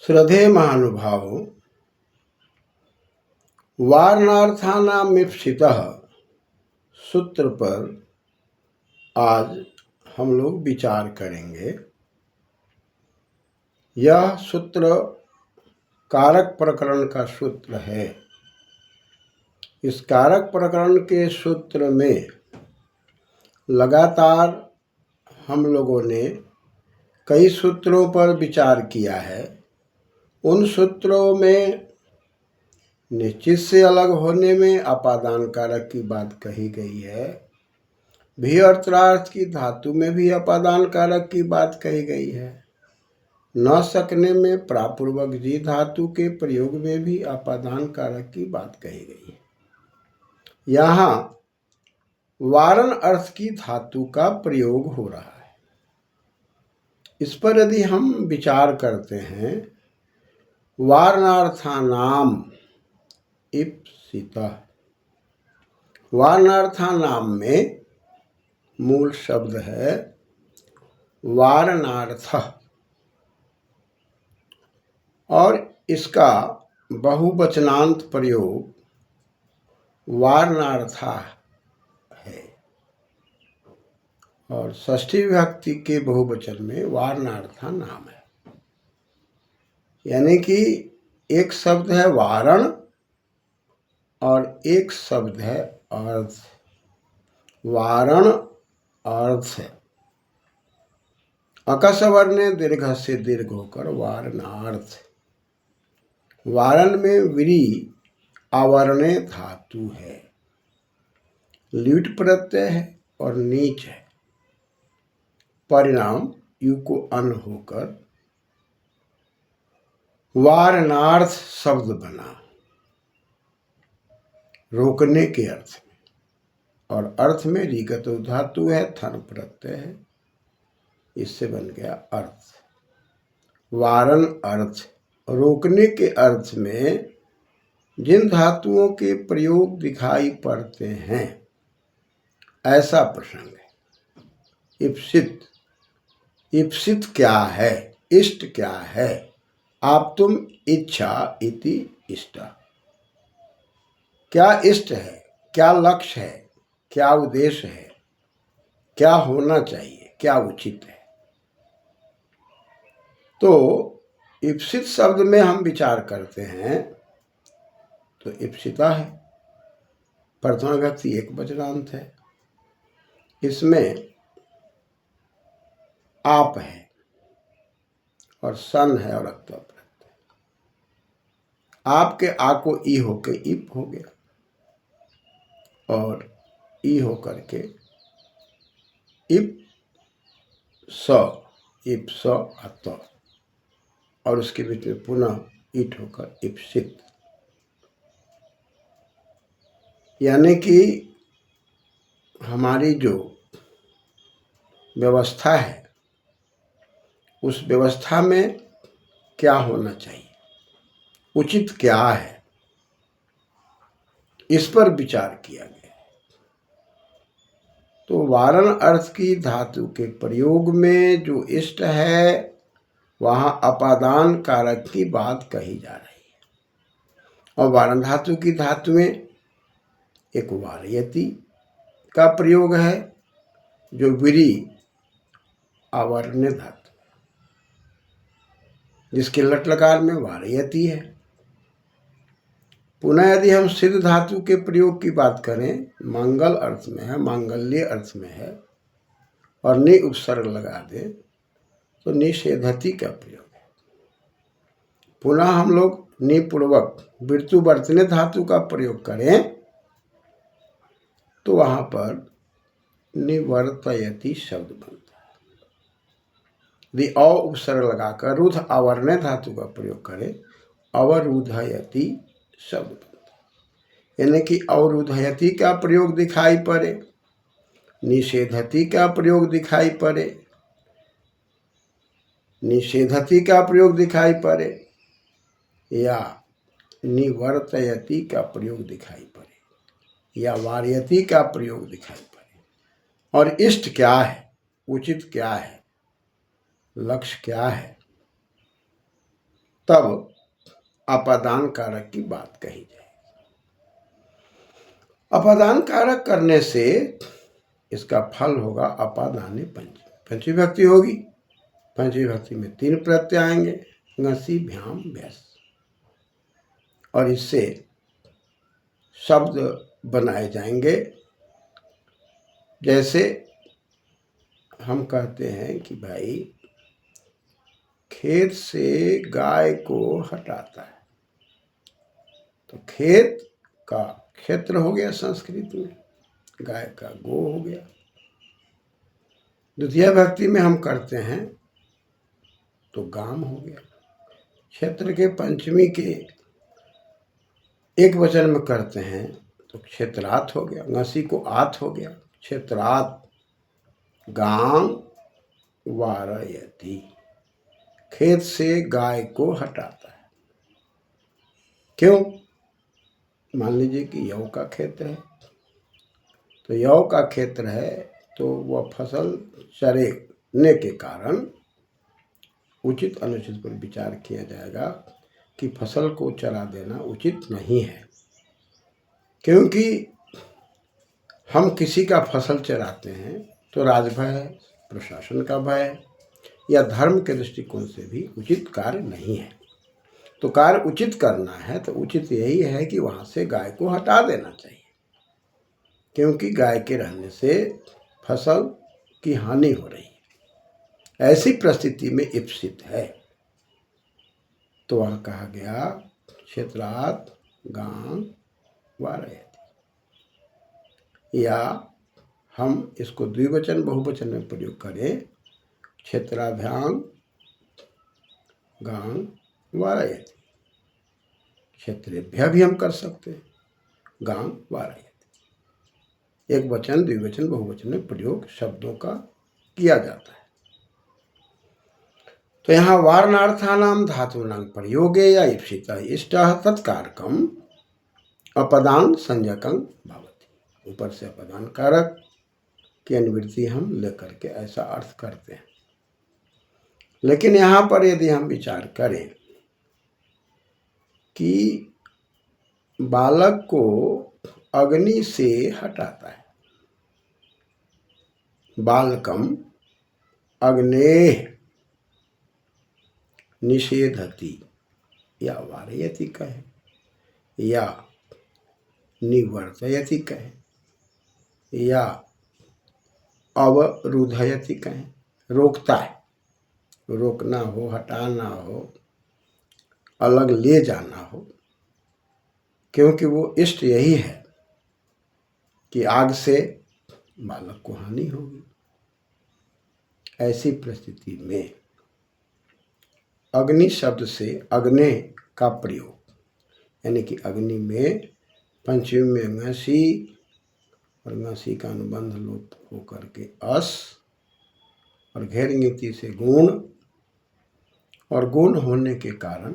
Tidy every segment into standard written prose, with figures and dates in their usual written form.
श्रद्धेय महानुभावों, वारणार्थानामीप्सितः सूत्र पर आज हम लोग विचार करेंगे। यह सूत्र कारक प्रकरण का सूत्र है। इस कारक प्रकरण के सूत्र में लगातार हम लोगों ने कई सूत्रों पर विचार किया है। उन सूत्रों में निश्चित से अलग होने में अपादान कारक की बात कही गई है। भी अर्थार्थ की धातु में भी अपादान कारक की बात कही गई है। न सकने में प्रापूर्वक जी धातु के प्रयोग में भी अपादान कारक की बात कही गई है। यहाँ वारण अर्थ की धातु का प्रयोग हो रहा है। इस पर यदि हम विचार करते हैं, वारणार्थानाम इप्सितः, वारणार्थानाम में मूल शब्द है वारणार्थ और इसका बहुवचनांत प्रयोग वारणार्था है और षष्ठी विभक्ति के बहुवचन में वारणार्था नाम है। यानी कि एक शब्द है वारण और एक शब्द है अर्थ। वारण अर्थ है। अकस वर्ण दीर्घ से दीर्घ होकर वारणार्थ। वारण में विरी आवर्णे धातु है, ल्यूट प्रत्यय है और नीच है। परिणाम यू को अन होकर वारणार्थ शब्द बना, रोकने के अर्थ में। और अर्थ में रीगत धातु है, थन प्रत्यय है, इससे बन गया अर्थ। वारण अर्थ, रोकने के अर्थ में जिन धातुओं के प्रयोग दिखाई पड़ते हैं ऐसा प्रसंग है। इप्सित, इप्सित क्या है, इष्ट क्या है। आप तुम इच्छा इति इष्ट, क्या इष्ट है, क्या लक्ष्य है, क्या उद्देश्य है, क्या होना चाहिए, क्या उचित है। तो इप्सित शब्द में हम विचार करते हैं तो इप्सिता है, प्रथमा विभक्ति एक वचनांत है। इसमें आप है और सन है और अक्ता प्रत्यय। आपके आ को ई होके इप हो गया और ई होकर के इप स, इप स अत और उसके बीच में पुनः ईट होकर इप्सित। यानी कि हमारी जो व्यवस्था है उस व्यवस्था में क्या होना चाहिए, उचित क्या है, इस पर विचार किया गया है। तो वारण अर्थ की धातु के प्रयोग में जो इष्ट है वहाँ अपादान कारक की बात कही जा रही है। और वारण धातु की धातु में एक वारयति का प्रयोग है जो विरी आवर्ण्य धातु, जिसके लट लकार में वारयति है। पुनः यदि हम सिद्ध धातु के प्रयोग की बात करें, मंगल अर्थ में है, मांगल्य अर्थ में है और नि उपसर्ग लगा दे तो निषेधति का प्रयोग है। पुनः हम लोग निपूर्वक वृत्तु वर्तने धातु का प्रयोग करें तो वहां पर निवर्तयति शब्द बनता है। यदि अ उपसर्ग लगाकर रुध आवर्ण्य धातु का प्रयोग करें, अवरुधयति शब्द बनता है। यानी कि अवरुधयति का प्रयोग दिखाई पड़े, निषेधति का प्रयोग दिखाई पड़े, निषेधति का प्रयोग दिखाई पड़े या निवर्तयति का प्रयोग दिखाई पड़े या वार्यति का प्रयोग दिखाई पड़े। और इष्ट क्या है, उचित क्या है, लक्ष्य क्या है, तब अपादान कारक की बात कही जाए। अपादान कारक करने से इसका फल होगा अपादाने पंचमी। पंचमी विभक्ति होगी, पंचमी विभक्ति में 3 प्रत्यय आएंगे, ngसी भ्याम भ्यस, और इससे शब्द बनाए जाएंगे। जैसे हम कहते हैं कि भाई खेत से गाय को हटाता है, तो खेत का क्षेत्र हो गया संस्कृत में, गाय का गो हो गया। द्वितीय विभक्ति में हम करते हैं तो गाम हो गया। क्षेत्र के पंचमी के एक वचन में करते हैं तो क्षेत्रात हो गया, ngसी को आत हो गया, क्षेत्रात गाम वारयति, खेत से गाय को हटाता है। क्यों? मान लीजिए कि यव का क्षेत्र है, तो यव का क्षेत्र है तो वह फसल चरने के कारण उचित अनुचित पर विचार किया जाएगा कि फसल को चरा देना उचित नहीं है, क्योंकि हम किसी का फसल चराते हैं तो राजभय, प्रशासन का भय या धर्म के दृष्टिकोण से भी उचित कार्य नहीं है। तो कार्य उचित करना है तो उचित यही है कि वहाँ से गाय को हटा देना चाहिए, क्योंकि गाय के रहने से फसल की हानि हो रही है। ऐसी परिस्थिति में इप्सित है, तो वहाँ कहा गया क्षेत्रात गाम वारयति। या हम इसको द्विवचन बहुवचन में प्रयोग करें, क्षेत्राभ्याम गाम वारयति, क्षेत्रेभ्यः भी हम कर सकते हैं, गाम वारयति। एक वचन द्विवचन बहुवचन में प्रयोग शब्दों का किया जाता है। तो यहाँ वारणार्थानाम धातूनां प्रयोगे या इप्सितः इष्टः तत्कारकम अपदान संज्ञकं भवति। ऊपर से अपदान कारक की अनुवृत्ति हम लेकर के ऐसा अर्थ करते हैं। लेकिन यहाँ पर यदि हम विचार करें कि बालक को अग्नि से हटाता है, बालकम अग्नेः निषेधति या वारयति कहे या निवर्तयति कहे या अवरुधयति कहे, रोकता है, रोकना हो, हटाना हो, अलग ले जाना हो, क्योंकि वो इष्ट यही है कि आग से बालक को हानि होगी। ऐसी परिस्थिति में अग्नि शब्द से अग्ने का प्रयोग, यानी कि अग्नि में पंचमी में ngसी और ngसी का अनुबंध लोप होकर के अस और घेरंगिति से गुण, और गुण होने के कारण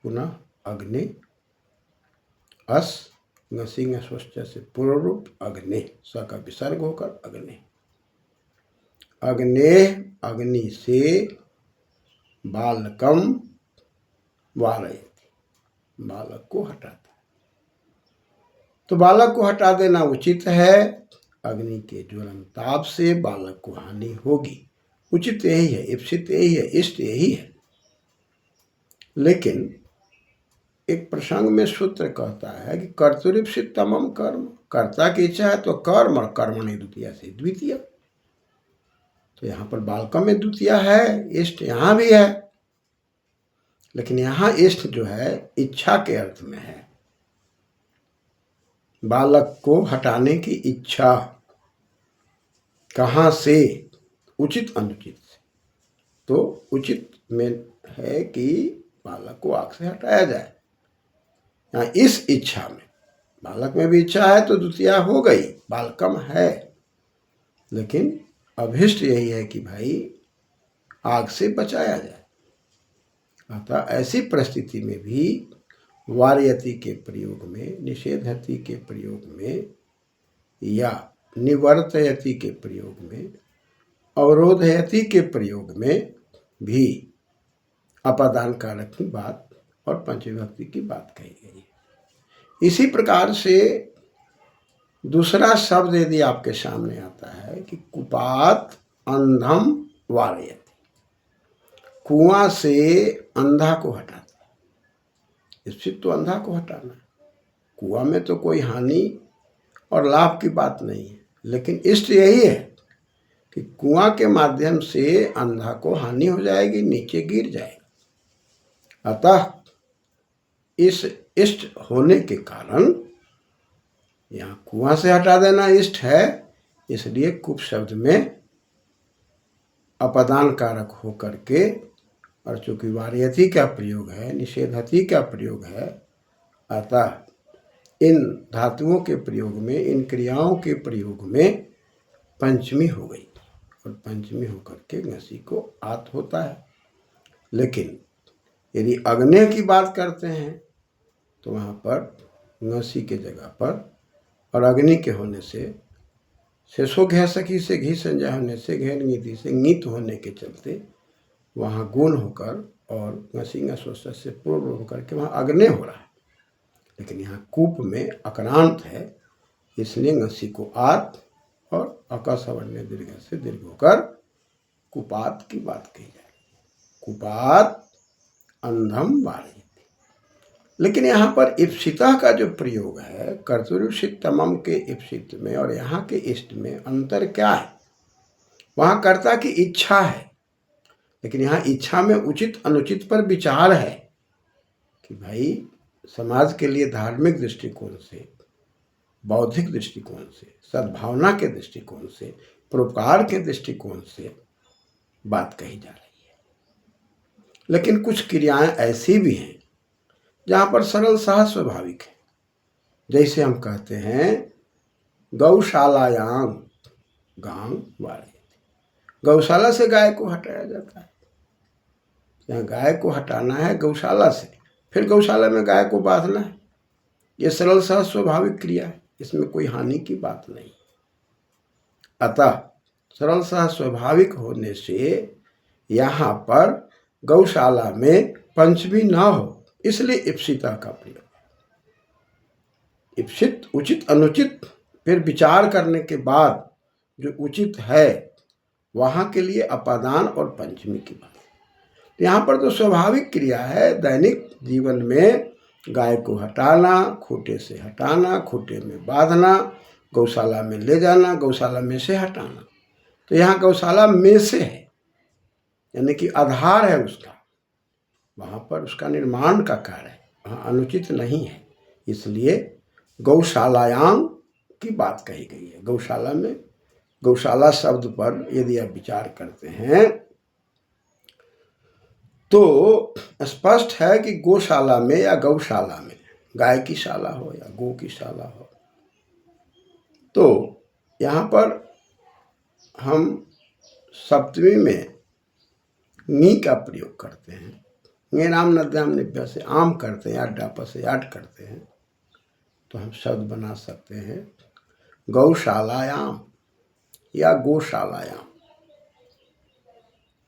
पुनः अग्नि, अस ngसी ngस्वश्च से पूर्व रूप अग्नि, स का विसर्ग होकर अग्नि, अग्ने अग्नि से बालकम वारयति, बालक को हटाता है। तो बालक को हटा देना उचित है, अग्नि के ज्वलन ताप से बालक को हानि होगी, उचित यही है, इप्सित यही है, इष्ट यही है। लेकिन एक प्रसंग में सूत्र कहता है कि कर्तुरीप्सित तमम कर्म, कर्ता की इच्छा है तो कर्म, और कर्मणि द्वितीया से द्वितीय। तो यहाँ पर बालकम में द्वितीय है, इष्ट यहाँ भी है, लेकिन यहाँ इष्ट जो है इच्छा के अर्थ में है, बालक को हटाने की इच्छा। कहाँ से? उचित अनुचित से। तो उचित में है कि बालक को आग से हटाया जाए। यहाँ इस इच्छा में, बालक में भी इच्छा है तो द्वितीया हो गई, बालकम है, लेकिन अभिष्ट यही है कि भाई आग से बचाया जाए। अतः ऐसी परिस्थिति में भी वारयति के प्रयोग में, निषेधयति के प्रयोग में या निवर्तयति के प्रयोग में, अवरोधयति के प्रयोग में भी अपादान कारक की बात और पंचविभक्ति की बात कही गई है। इसी प्रकार से दूसरा शब्द यदि आपके सामने आता है कि कुपात अंधम वारयति, कुआं से अंधा को हटाता है। इससे तो अंधा को हटाना है। कुआं में तो कोई हानि और लाभ की बात नहीं है, लेकिन इष्ट यही है कि कुआं के माध्यम से अंधा को हानि हो जाएगी, नीचे गिर जाएगा। अतः इस इष्ट होने के कारण यहाँ कुआं से हटा देना इष्ट है, इसलिए कुप शब्द में अपदान कारक होकर के, और चूंकि वार्यति का प्रयोग है, निषेधति का प्रयोग है, अतः इन धातुओं के प्रयोग में, इन क्रियाओं के प्रयोग में पंचमी हो गई, और पंचमी होकर के घसी को आत होता है। लेकिन यदि अग्नि की बात करते हैं तो वहाँ पर घसी के जगह पर और अग्नि के होने से शेषो घे सखी से घी संज्ञा होने से घेर नीति से ङित होने के चलते वहाँ गुण होकर और घसी घसोस से पूर्व होकर के वहाँ अग्नि हो रहा है। लेकिन यहाँ कूप में अक्रांत है, इसलिए घसी को आत और अकसवर्ण्य दीर्घ से दीर्घ होकर कुपात की बात कही जाए। कुपात अंधम वारयति। लेकिन यहाँ पर इप्सिता का जो प्रयोग है, कर्तुरीप्सित तमम के इप्सित में और यहाँ के इष्ट में अंतर क्या है? वहाँ कर्ता की इच्छा है, लेकिन यहाँ इच्छा में उचित अनुचित पर विचार है कि भाई समाज के लिए धार्मिक दृष्टिकोण से, बौद्धिक दृष्टिकोण से, सद्भावना के दृष्टिकोण से, परोपकार के दृष्टिकोण से बात कही जा रही है। लेकिन कुछ क्रियाएं ऐसी भी हैं जहाँ पर सरल सहज स्वाभाविक है। जैसे हम कहते हैं गौशालायां गां वारयति, गौशाला से गाय को हटाया जाता है। यहाँ गाय को हटाना है गौशाला से, फिर गौशाला में गाय को बांधना है। ये सरल सहज स्वाभाविक क्रिया है, इसमें कोई हानि की बात नहीं। अतः सरल सहज स्वाभाविक होने से यहाँ पर गौशाला में पंचमी न हो, इसलिए इप्सिता का प्रयोग। इप्सित उचित अनुचित फिर विचार करने के बाद जो उचित है वहाँ के लिए अपादान और पंचमी की बात। यहाँ पर तो स्वाभाविक क्रिया है, दैनिक जीवन में गाय को हटाना, खूंटे से हटाना, खूंटे में बांधना, गौशाला में ले जाना, गौशाला में से हटाना। तो यहाँ गौशाला में से है, यानी कि आधार है उसका, वहाँ पर उसका निर्माण का कार्य है, वहाँ अनुचित नहीं है, इसलिए गौशालायां की बात कही गई है। गौशाला में, गौशाला शब्द पर यदि आप विचार करते हैं तो स्पष्ट है कि गौशाला में या गौशाला में, गाय की शाला हो या गौ की शाला हो, तो यहाँ पर हम सप्तमी में नी का प्रयोग करते हैं। ङे नाम नद्याम निभ्य से आम करते हैं, डापा से याट करते हैं, तो हम शब्द बना सकते हैं गौशालायाम या गोशालायाम।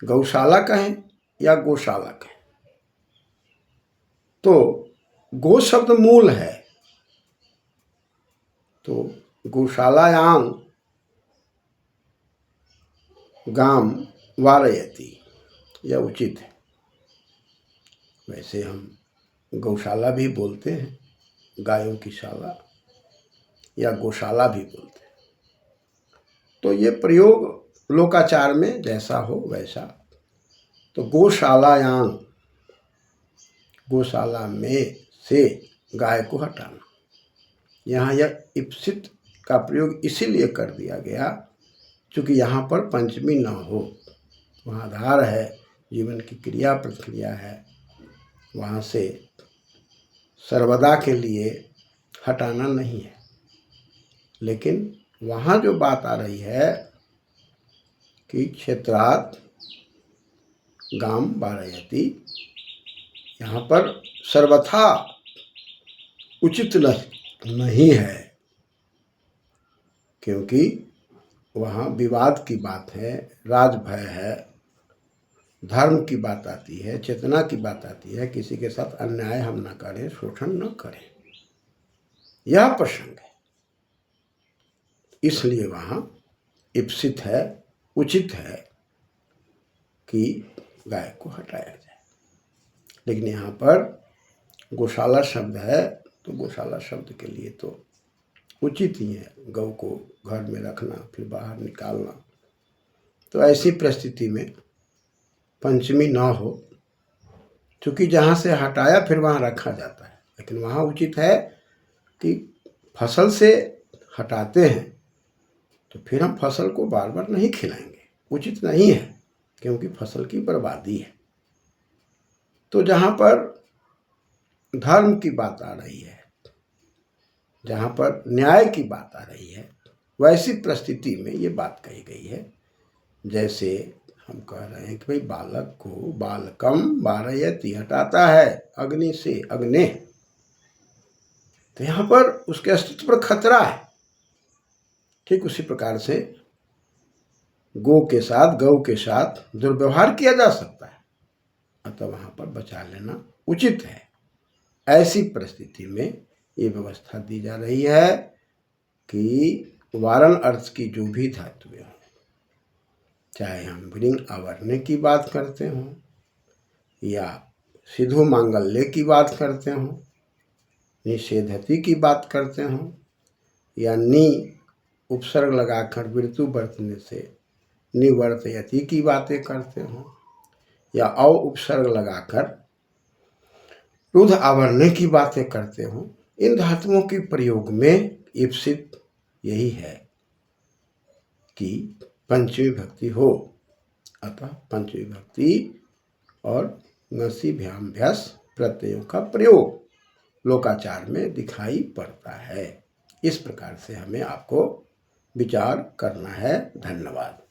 गौशाला कहें या गोशाला कहें, तो गो शब्द मूल है, तो गोशालायाम गाम वारयति यह उचित है। वैसे हम गौशाला भी बोलते हैं, गायों की शाला या गौशाला भी बोलते हैं, तो ये प्रयोग लोकाचार में जैसा हो वैसा। तो गौशालायां, गौशाला में से गाय को हटाना, यहाँ यह इप्सित का प्रयोग इसीलिए कर दिया गया क्योंकि यहाँ पर पंचमी न हो, वहाँ आधार है, जीवन की क्रिया प्रक्रिया है, वहाँ से सर्वदा के लिए हटाना नहीं है। लेकिन वहाँ जो बात आ रही है कि क्षेत्रात् गाम वारयति, यहाँ पर सर्वथा उचित नहीं है, क्योंकि वहाँ विवाद की बात है, राजभय है, धर्म की बात आती है, चेतना की बात आती है, किसी के साथ अन्याय हम न करें, शोषण न करें, यह प्रसंग है। इसलिए वहाँ इप्सित है, उचित है कि गाय को हटाया जाए। लेकिन यहाँ पर गौशाला शब्द है, तो गौशाला शब्द के लिए तो उचित ही है गौ को घर में रखना, फिर बाहर निकालना। तो ऐसी परिस्थिति में पंचमी न हो, क्योंकि जहाँ से हटाया फिर वहाँ रखा जाता है। लेकिन वहाँ उचित है कि फसल से हटाते हैं तो फिर हम फसल को बार बार नहीं खिलाएंगे, उचित नहीं है, क्योंकि फसल की बर्बादी है। तो जहाँ पर धर्म की बात आ रही है, जहाँ पर न्याय की बात आ रही है, वैसी परिस्थिति में ये बात कही गई है। जैसे हम कह रहे हैं कि भाई बालक को बालकम वारयति, हटाता है अग्नि से अग्नि, तो यहाँ पर उसके अस्तित्व पर खतरा है। ठीक उसी प्रकार से गौ के साथ दुर्व्यवहार किया जा सकता है, अतः वहाँ पर बचा लेना उचित है। ऐसी परिस्थिति में ये व्यवस्था दी जा रही है कि वारण अर्थ की जो भी धातुएं हों, चाहे हम वृंग आवरने की बात करते हों या सिधु मांगल्य की बात करते हों, निषेधति की बात करते हों, या नि उपसर्ग लगाकर वृतु बरतने से निवर्तयति की बातें करते हों, या औ उपसर्ग लगाकर रुध आवरने की बातें करते हों, इन धातुओं के प्रयोग में ईप्सित यही है कि पंचमी भक्ति हो। अतः पंचमी भक्ति और ngसि भ्याम भ्यस प्रत्ययों का प्रयोग लोकाचार में दिखाई पड़ता है। इस प्रकार से हमें आपको विचार करना है। धन्यवाद।